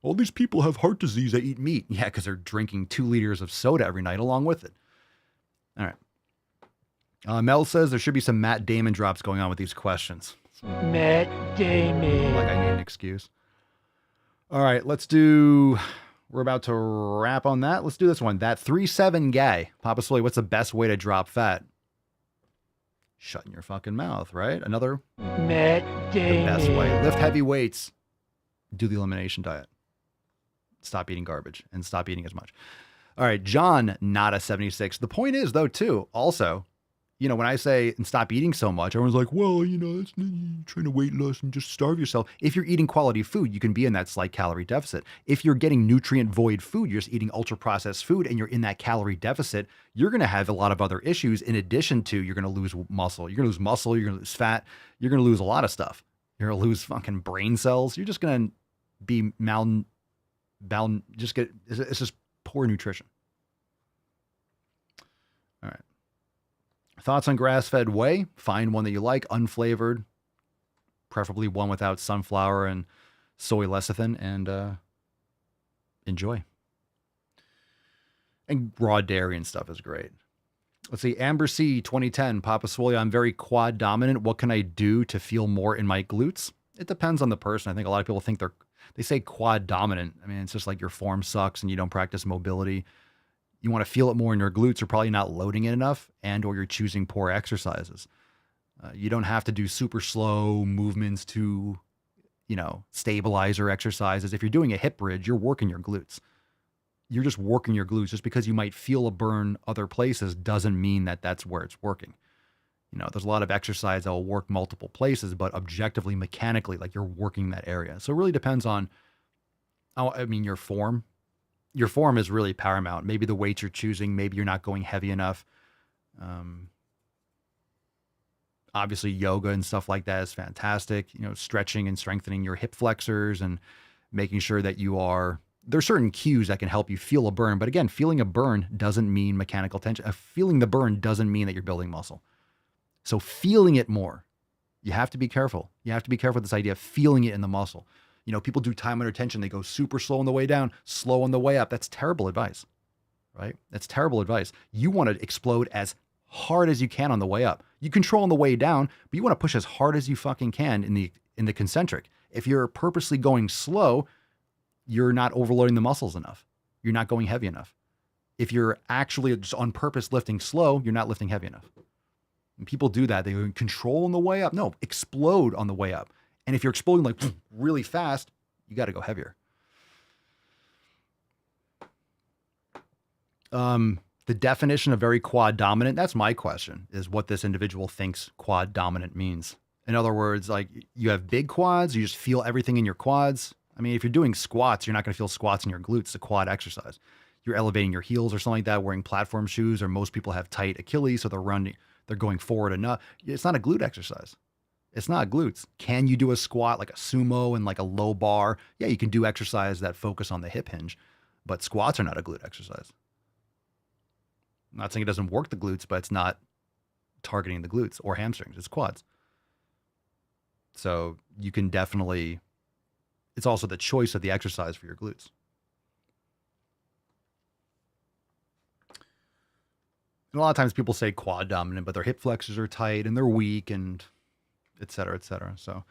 All these people have heart disease that eat meat. Yeah, because they're drinking 2 liters of soda every night along with it. All right. Mel says there should be some Matt Damon drops going on with these questions. Matt Damon. Like I need an excuse. All right, we're about to wrap on that. Let's do this one. That 3'7" guy. Papa Swole, what's the best way to drop fat? Shutting your fucking mouth, right? Another Matt Damon. The best way. Lift heavy weights. Do the elimination diet. Stop eating garbage and stop eating as much. All right, John, not a 76. The point is, though, too, also, when I say and stop eating so much, everyone's like, well, it's trying to weight loss and just starve yourself. If you're eating quality food, you can be in that slight calorie deficit. If you're getting nutrient void food, you're just eating ultra processed food and you're in that calorie deficit, you're going to have a lot of other issues in addition to you're going to lose muscle. You're going to lose muscle. You're going to lose fat. You're going to lose a lot of stuff. You're going to lose fucking brain cells. You're just going to be it's just poor nutrition. All right. Thoughts on grass-fed whey? Find one that you like, unflavored, preferably one without sunflower and soy lecithin, and enjoy. And raw dairy and stuff is great. Let's see, Amber C, 2010, Papa Swole, I'm very quad dominant. What can I do to feel more in my glutes? It depends on the person. I think a lot of people think they say quad dominant. I mean, it's just like your form sucks and you don't practice mobility. You want to feel it more in your glutes. You're probably not loading it enough and or you're choosing poor exercises. You don't have to do super slow movements to, stabilizer exercises. If you're doing a hip bridge, you're working your glutes. You're just working your glutes. Just because you might feel a burn other places doesn't mean that that's where it's working. There's a lot of exercise that will work multiple places, but objectively, mechanically, like you're working that area. So it really depends on, your form. Your form is really paramount. Maybe the weights you're choosing, maybe you're not going heavy enough. Obviously, yoga and stuff like that is fantastic. Stretching and strengthening your hip flexors and making sure that there's certain cues that can help you feel a burn. But again, feeling a burn doesn't mean mechanical tension. Feeling the burn doesn't mean that you're building muscle. So feeling it more, you have to be careful. You have to be careful with this idea of feeling it in the muscle. People do time under tension. They go super slow on the way down, slow on the way up. That's terrible advice, right? That's terrible advice. You want to explode as hard as you can on the way up. You control on the way down, but you want to push as hard as you fucking can in the concentric. If you're purposely going slow, you're not overloading the muscles enough. You're not going heavy enough. If you're actually just on purpose lifting slow, you're not lifting heavy enough. And people do that. They control on the way up. No, explode on the way up. And if you're exploding like really fast, you got to go heavier. The definition of very quad dominant, that's my question, is what this individual thinks quad dominant means. In other words, like you have big quads, you just feel everything in your quads. I mean, if you're doing squats, you're not going to feel squats in your glutes. It's a quad exercise. You're elevating your heels or something like that, wearing platform shoes, or most people have tight Achilles, so they're going forward enough. It's not a glute exercise. It's not glutes. Can you do a squat like a sumo and like a low bar? Yeah, you can do exercise that focus on the hip hinge, but squats are not a glute exercise. I'm not saying it doesn't work the glutes, but it's not targeting the glutes or hamstrings. It's quads. So you can definitely, it's also the choice of the exercise for your glutes. And a lot of times people say quad dominant, but their hip flexors are tight and they're weak and et cetera, et cetera. So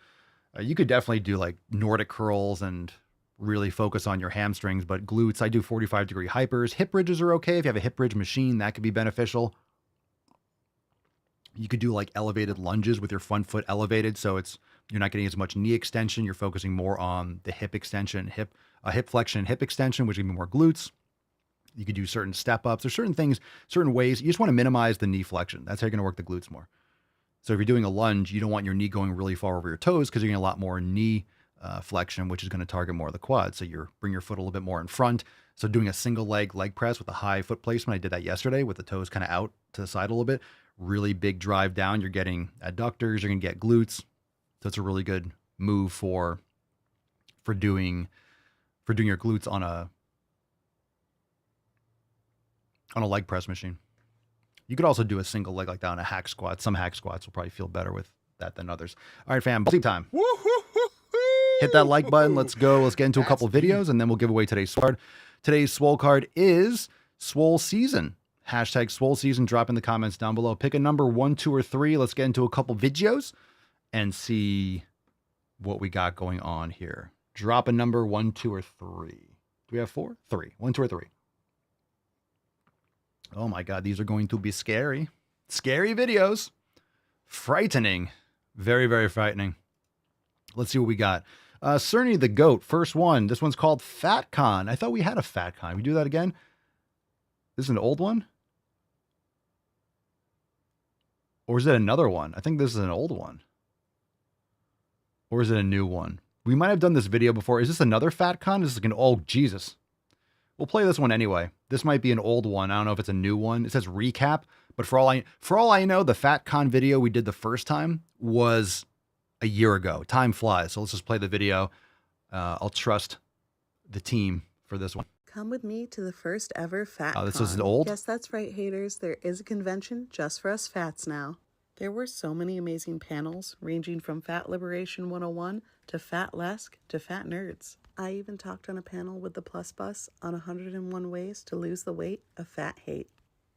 You could definitely do like Nordic curls and really focus on your hamstrings, but glutes, I do 45-degree hypers. Hip bridges are okay. If you have a hip bridge machine, that could be beneficial. You could do like elevated lunges with your front foot elevated, so you're not getting as much knee extension. You're focusing more on the hip extension, hip flexion, hip extension, which would be more glutes. You could do certain step ups. There's certain things, certain ways. You just want to minimize the knee flexion. That's how you're going to work the glutes more. So if you're doing a lunge, you don't want your knee going really far over your toes because you're getting a lot more knee flexion, which is going to target more of the quad. So bring your foot a little bit more in front. So doing a single leg press with a high foot placement, I did that yesterday with the toes kind of out to the side a little bit. Really big drive down. You're getting adductors. You're going to get glutes. So it's a really good move for doing your glutes on a leg press machine. You could also do a single leg like that on a hack squat. Some hack squats will probably feel better with that than others. All right, fam, sleep time. Hit that like button. Let's go. Let's get into a couple videos, and then we'll give away today's swole card. Today's swole card is Swole Season. Hashtag Swole Season. Drop in the comments down below. Pick a number 1, 2, or 3. Let's get into a couple videos and see what we got going on here. Drop a number 1, 2, or 3. Do we have 4? 3. 1, 2, or 3. Oh my God, these are going to be scary. Scary videos. Frightening. Very, very frightening. Let's see what we got. Cerny the Goat, first one. This one's called FatCon. I thought we had a FatCon. We do that again? This is an old one? Or is it another one? I think this is an old one. Or is it a new one? We might have done this video before. Is this another FatCon? This is like an, oh, Jesus. We'll play this one anyway. This might be an old one. I don't know if it's a new one. It says recap, but for all I know, the FatCon video we did the first time was a year ago. Time flies. So let's just play the video. I'll trust the team for this one. Come with me to the first ever FatCon. Oh, this is old? Yes, that's right, haters. There is a convention just for us fats now. There were so many amazing panels, ranging from Fat Liberation 101 to Fatlesque to Fat Nerds. I even talked on a panel with the Plus Bus on 101 ways to lose the weight of fat hate.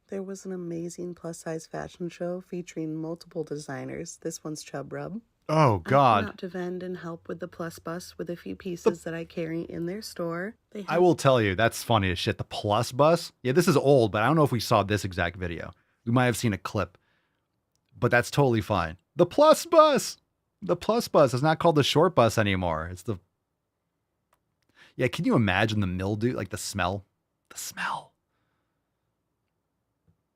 There was an amazing plus-size fashion show featuring multiple designers. This one's Chub Rub. Oh, God. I went out to vend and help with the Plus Bus with a few pieces that I carry in their store. I will tell you, that's funny as shit. The Plus Bus. Yeah, this is old, but I don't know if we saw this exact video. We might have seen a clip, but that's totally fine. The Plus Bus. The Plus Bus is not called the short bus anymore. It's the... Yeah, can you imagine the mildew, like the smell? The smell.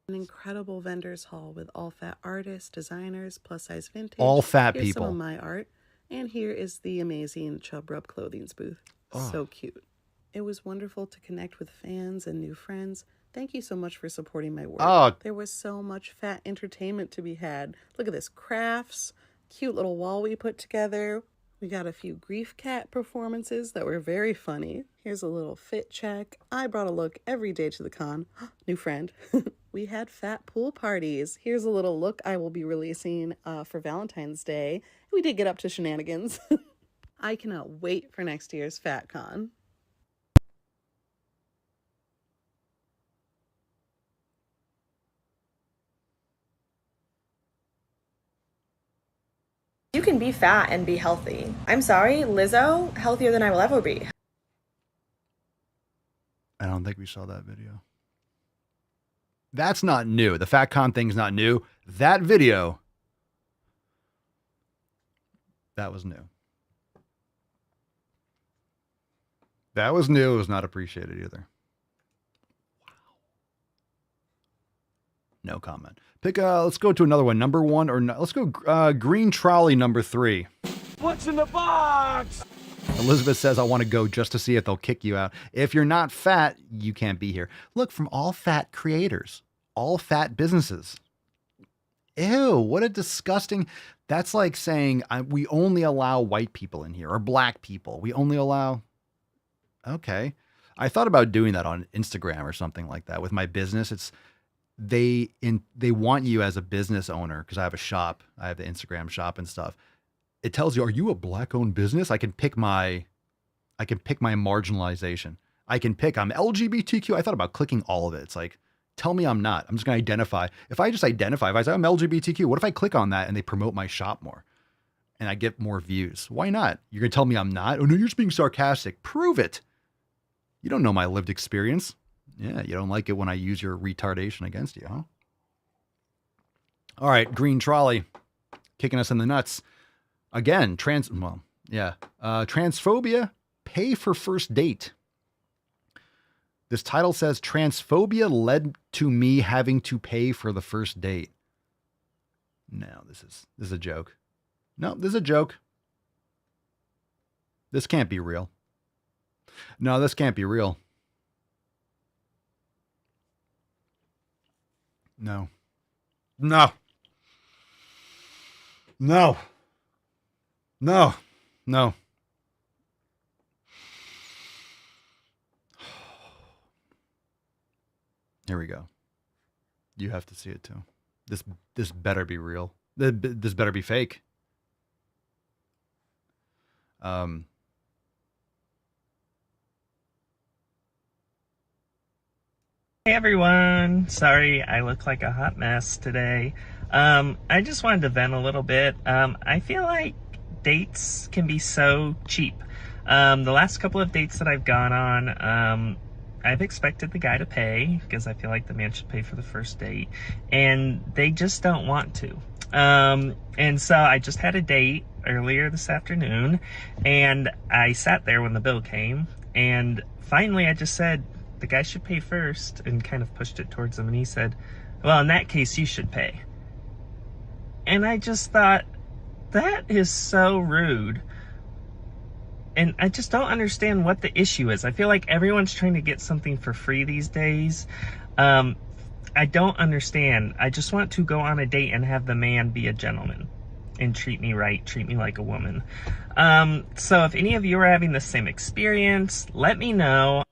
An incredible vendors hall with all fat artists, designers, plus size vintage. All fat Here's people. Some of my art. And here is the amazing Chub Rub Clothing's booth. Oh. So cute. It was wonderful to connect with fans and new friends. Thank you so much for supporting my work. Oh. There was so much fat entertainment to be had. Look at this, crafts, cute little wall we put together. We got a few Grief Cat performances that were very funny. Here's a little fit check. I brought a look every day to the con. New friend. We had fat pool parties. Here's a little look I will be releasing for Valentine's Day. We did get up to shenanigans. I cannot wait for next year's FatCon. You can be fat and be healthy. I'm sorry, Lizzo, healthier than I will ever be. I don't think we saw that video. That's not new. The FatCon thing's not new. That video, that was new. That was new. It was not appreciated either. Wow. No comment. Let's go to another one. Number 1 or no, let's go Green Trolley number 3. What's in the box? Elizabeth says, I want to go just to see if they'll kick you out. If you're not fat, you can't be here. Look, from all fat creators, all fat businesses. Ew, what a disgusting. That's like saying we only allow white people in here or black people. We only allow. Okay. I thought about doing that on Instagram or something like that with my business. They want you as a business owner, because I have a shop. I have the Instagram shop and stuff. It tells you, are you a black-owned business? I can pick my marginalization. I can pick, I'm LGBTQ. I thought about clicking all of it. It's like, tell me I'm not. I'm just going to identify. If I just identify, if I say I'm LGBTQ, what if I click on that and they promote my shop more? and I get more views. Why not? You're going to tell me I'm not? Oh, no, you're just being sarcastic. Prove it. You don't know my lived experience. Yeah, you don't like it when I use your retardation against you, huh? All right, Green Trolley, kicking us in the nuts. Again, transphobia, pay for first date. This title says, transphobia led to me having to pay for the first date. No, this is a joke. No, this is a joke. This can't be real. No, this can't be real. No. No. No. No. No. Here we go. You have to see it too. This better be real. This better be fake. Hey everyone, sorry I look like a hot mess today. I just wanted to vent a little bit. I feel like dates can be so cheap. The last couple of dates that I've gone on, I've expected the guy to pay because I feel like the man should pay for the first date, and they just don't want to. And so I just had a date earlier this afternoon, and I sat there when the bill came, and finally I just said, the guy should pay first, and kind of pushed it towards him, and he said, well, in that case, you should pay. And I just thought, that is so rude. And I just don't understand what the issue is. I feel like everyone's trying to get something for free these days. I don't understand. I just want to go on a date and have the man be a gentleman and treat me right, treat me like a woman. So if any of you are having the same experience, let me know.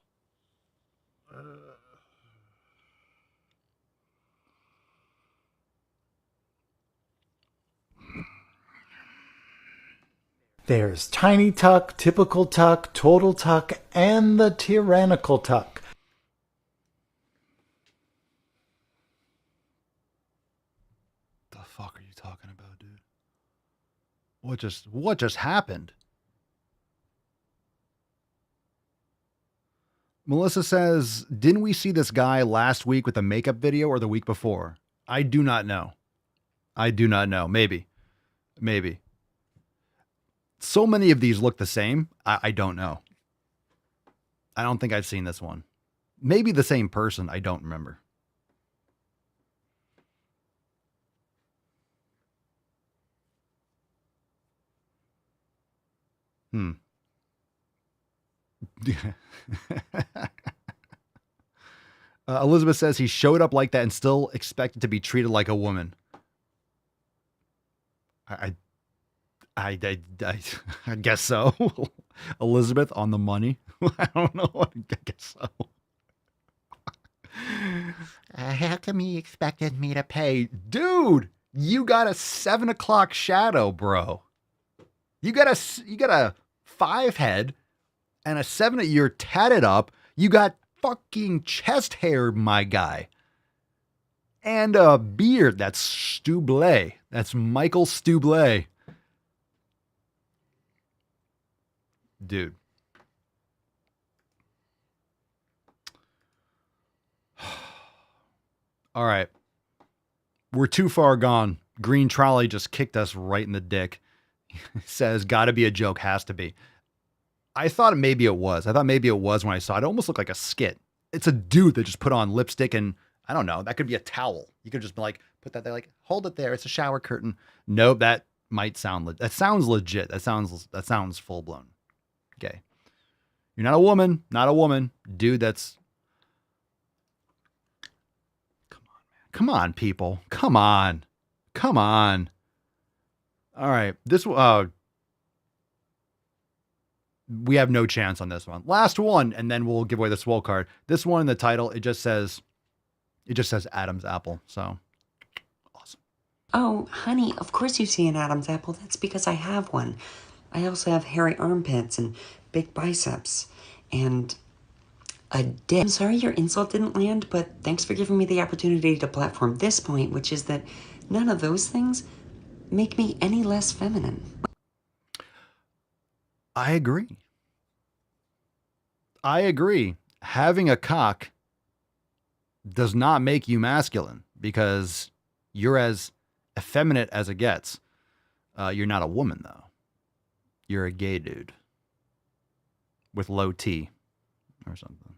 There's Tiny Tuck, Typical Tuck, Total Tuck, and the Tyrannical Tuck. The fuck are you talking about, dude? What just happened? Melissa says, didn't we see this guy last week with a makeup video or the week before? I do not know. I do not know. Maybe. So many of these look the same. I don't know. I don't think I've seen this one. Maybe the same person. I don't remember. Elizabeth says he showed up like that and still expected to be treated like a woman. I guess so. Elizabeth on the money. I don't know. I guess so. How come he expected me to pay? Dude, you got a 7 o'clock shadow, bro. You got a 5 head and a 7. You're tatted up. You got fucking chest hair, my guy. And a beard. That's Stublet. That's Michael Stublet. Dude. All right. We're too far gone. Green Trolley just kicked us right in the dick. Says, gotta be a joke, has to be. I thought maybe it was. I thought maybe it was when I saw it. It almost looked like a skit. It's a dude that just put on lipstick and, I don't know, that could be a towel. You could just be like, put that there, like, hold it there. It's a shower curtain. Nope, that might sound, that sounds legit. That sounds full blown. Okay. You're not a woman, dude. That's, come on, people. Come on. All right. This, we have no chance on this one. Last one, and then we'll give away the swole card. This one in the title, it just says Adam's apple. So awesome. Oh, honey, of course you see an Adam's apple. That's because I have one. I also have hairy armpits and big biceps and a dick. I'm sorry your insult didn't land, but thanks for giving me the opportunity to platform this point, which is that none of those things make me any less feminine. I agree. Having a cock does not make you masculine because you're as effeminate as it gets. You're not a woman, though. You're a gay dude with low T or something.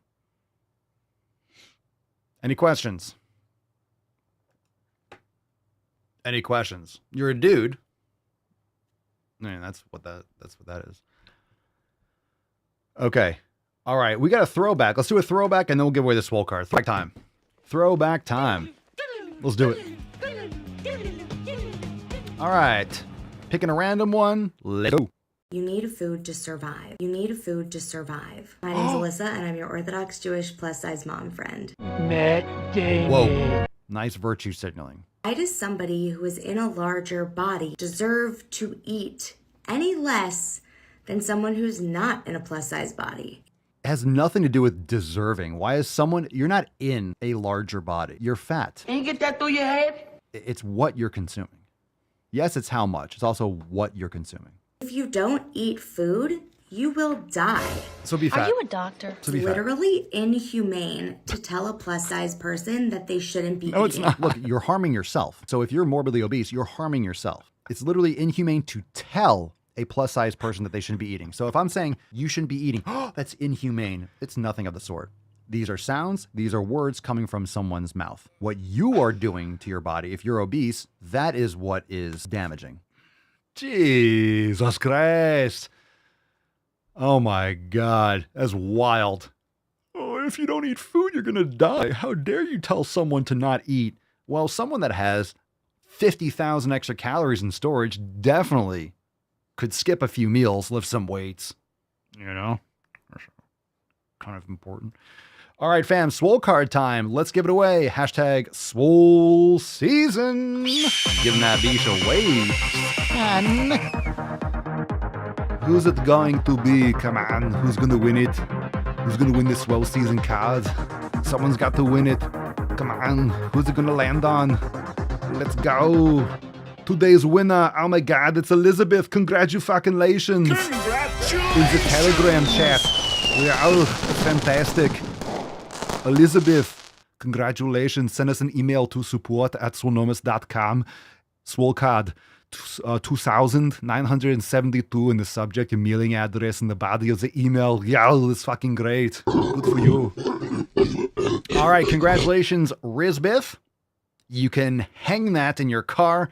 Any questions? Any questions? You're a dude. I mean, that's what that is. Okay. All right. We got a throwback. Let's do a throwback and then we'll give away the swole card. Throwback time. Let's do it. All right. Picking a random one. Let's go. You need food to survive. You need food to survive. My name's Alyssa, and I'm your Orthodox Jewish plus-size mom friend. Matt Damon. Whoa. Nice virtue signaling. Why does somebody who is in a larger body deserve to eat any less than someone who's not in a plus-size body? It has nothing to do with deserving. Why is someone... You're not in a larger body. You're fat. Can you get that through your head? It's what you're consuming. Yes, it's how much. It's also what you're consuming. If you don't eat food, you will die. So be fat. Are you a doctor? It's literally inhumane to tell a plus-size person that they shouldn't be eating. No, it's not. Look, you're harming yourself. So if you're morbidly obese, you're harming yourself. It's literally inhumane to tell a plus-size person that they shouldn't be eating. So if I'm saying you shouldn't be eating, that's inhumane. It's nothing of the sort. These are sounds. These are words coming from someone's mouth. What you are doing to your body, if you're obese, that is what is damaging. Jesus Christ. Oh my God. That's wild. Oh, if you don't eat food, you're going to die. How dare you tell someone to not eat? Well, someone that has 50,000 extra calories in storage definitely could skip a few meals, lift some weights. You know? Kind of important. All right, fam, swole card time. Let's give it away. Hashtag swole season. Giving that beach away. And who's it going to be? Come on. Who's going to win it? Who's going to win this swole season card? Someone's got to win it. Come on. Who's it going to land on? Let's go. Today's winner. Oh my God, it's Elizabeth. Congratulations. In the Telegram chat. Wow, fantastic. Elizabeth, congratulations. Send us an email to support@swolenormous.com. Swole card 2,972 in the subject, your mailing address, and the body of the email. Yeah, that's fucking great. Good for you. All right, congratulations, Rizbith. You can hang that in your car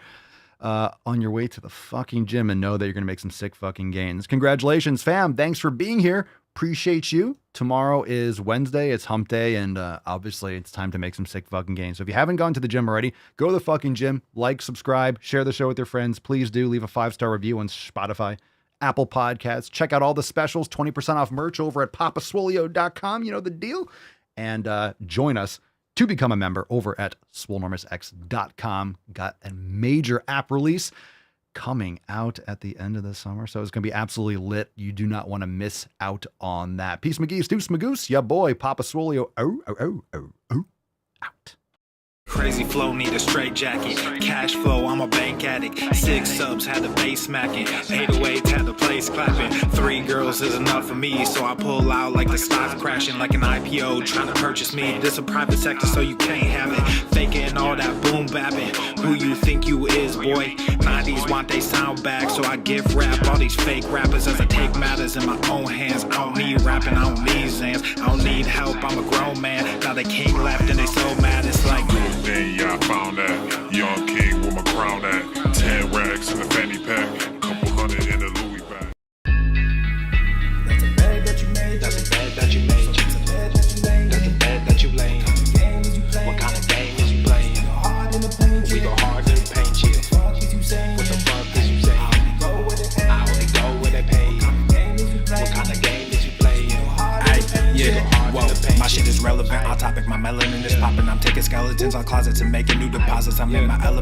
on your way to the fucking gym and know that you're going to make some sick fucking gains. Congratulations, fam. Thanks for being here. Appreciate you. Tomorrow is Wednesday. It's hump day. And obviously it's time to make some sick fucking gains. So if you haven't gone to the gym already, go to the fucking gym, like, subscribe, share the show with your friends. Please do leave a 5-star review on Spotify, Apple Podcasts. Check out all the specials, 20% off merch over at papaswolio.com. You know the deal. And join us to become a member over at swolenormousx.com. Got a major app release coming out at the end of the summer, so it's going to be absolutely lit. You do not want to miss out on that. Peace, McGee, Deuce, Magoose, ya boy, Papa Swolio, out. Crazy flow, need a straight jacket. Cash flow, I'm a bank addict. 6 subs, had the bass smacking. 808, had the place clapping. 3 girls is enough for me, so I pull out like the stock crashing. Like an IPO, trying to purchase me. This a private sector, so you can't have it. Faking all that boom bapping. Who you think you is, boy? 90s want they sound back, so I gift rap all these fake rappers as I take matters in my own hands. I don't need rapping, I don't need Zans. I don't need help, I'm a grown man. Now they can't left and they so mad, it's like... Then yeah, I found that young king with my crown at 10 racks in the fanny pack, couple hundred in the Louis bag. That's a bag that you made. That's a bag that you made. That's a bag that you laid. That's a bag that you laid. What kind of game is you playing? We go hard in the paint, yeah. What the fuck is you saying? I only go where they pay. What kind of game is you playing? Yeah, whoa, my shit is relevant. On topic, my melanin is popping. I'm taking skeletons on closets and making new deposits. I'm in my element.